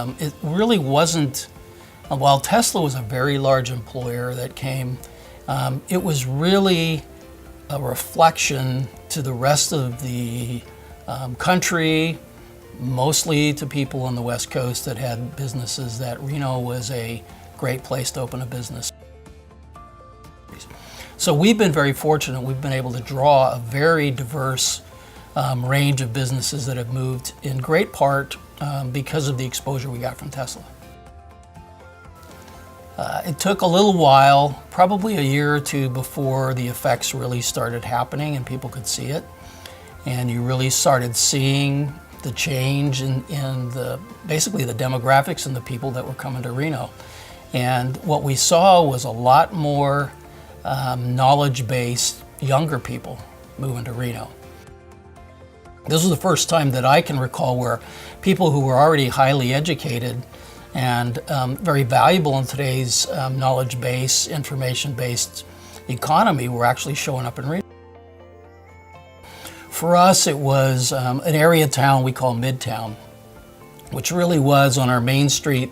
It really wasn't, while Tesla was a very large employer that came, it was really a reflection to the rest of the country, mostly to people on the West Coast that had businesses, that Reno was a great place to open a business. So we've been very fortunate. We've been able to draw a very diverse range of businesses that have moved in great part because of the exposure we got from Tesla. It took a little while, probably a year or two, before the effects really started happening and people could see it. And you really started seeing the change in basically the demographics and the people that were coming to Reno. And what we saw was a lot more knowledge-based younger people moving to Reno. This was the first time that I can recall where people who were already highly educated and very valuable in today's knowledge-based, information-based economy were actually showing up in Reno. For us, it was an area town we call Midtown, which really was on our main street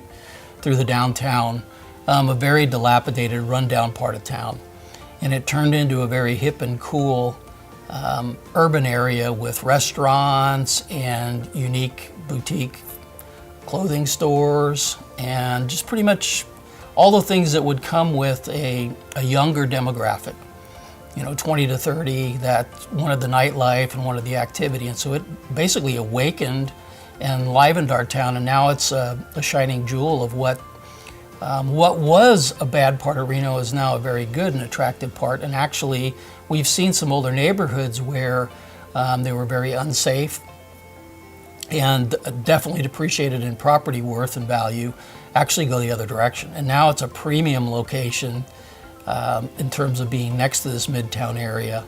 through the downtown, a very dilapidated, rundown part of town. And it turned into a very hip and cool urban area with restaurants and unique boutique clothing stores and just pretty much all the things that would come with a younger demographic. 20 to 30, that wanted the nightlife and wanted the activity. And so it basically awakened and livened our town, and now it's a shining jewel of what was a bad part of Reno is now a very good and attractive part. And actually, we've seen some older neighborhoods where they were very unsafe and definitely depreciated in property worth and value, actually go the other direction. And now it's a premium location in terms of being next to this Midtown area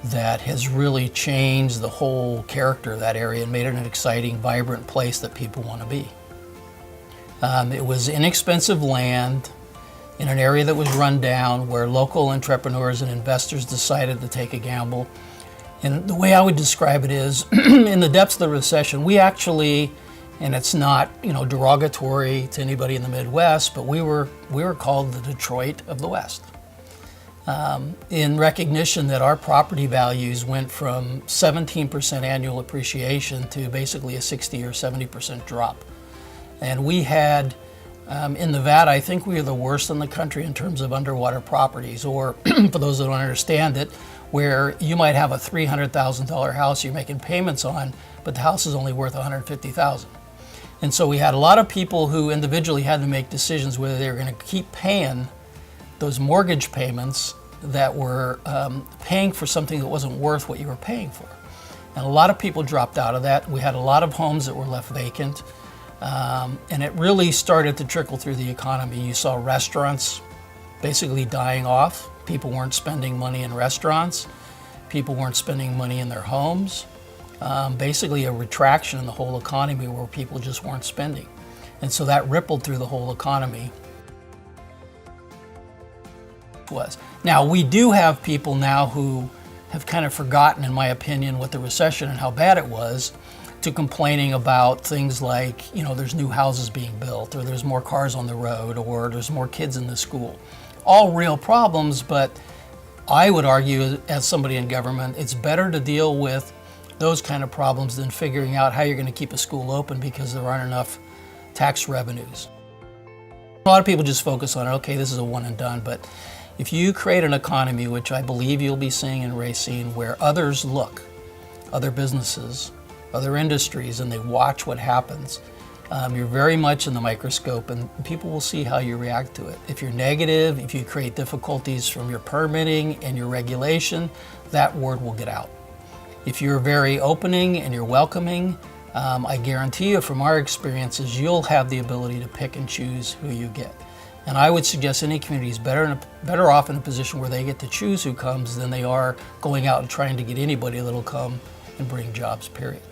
that has really changed the whole character of that area and made it an exciting, vibrant place that people want to be. It was inexpensive land in an area that was run down, where local entrepreneurs and investors decided to take a gamble. And the way I would describe it is, in the depths of the recession, we actually, and it's not derogatory to anybody in the Midwest, but we were called the Detroit of the West. In recognition that our property values went from 17% annual appreciation to basically a 60 or 70% drop. And we had, in Nevada, I think we were the worst in the country in terms of underwater properties, or for those that don't understand it, where you might have a $300,000 house you're making payments on, but the house is only worth $150,000. And so we had a lot of people who individually had to make decisions whether they were going to keep paying those mortgage payments that were paying for something that wasn't worth what you were paying for. And a lot of people dropped out of that. We had a lot of homes that were left vacant. And it really started to trickle through the economy. You saw restaurants basically dying off. People weren't spending money in restaurants. People weren't spending money in their homes. Basically a retraction in the whole economy where people just weren't spending. And so that rippled through the whole economy. Now, we do have people now who have kind of forgotten, in my opinion, what the recession and how bad it was, to complaining about things like, there's new houses being built, or there's more cars on the road, or there's more kids in the school. All real problems, but I would argue, as somebody in government, it's better to deal with those kind of problems than figuring out how you're going to keep a school open because there aren't enough tax revenues. A lot of people just focus on, okay, this is a one and done, but if you create an economy, which I believe you'll be seeing in Racine, where others look, other businesses, other industries, and they watch what happens, you're very much in the microscope, and people will see how you react to it. If you're negative, if you create difficulties from your permitting and your regulation, that word will get out. If you're very opening and you're welcoming, I guarantee you from our experiences, you'll have the ability to pick and choose who you get. And I would suggest any community is better off in a position where they get to choose who comes than they are going out and trying to get anybody that'll come and bring jobs, period.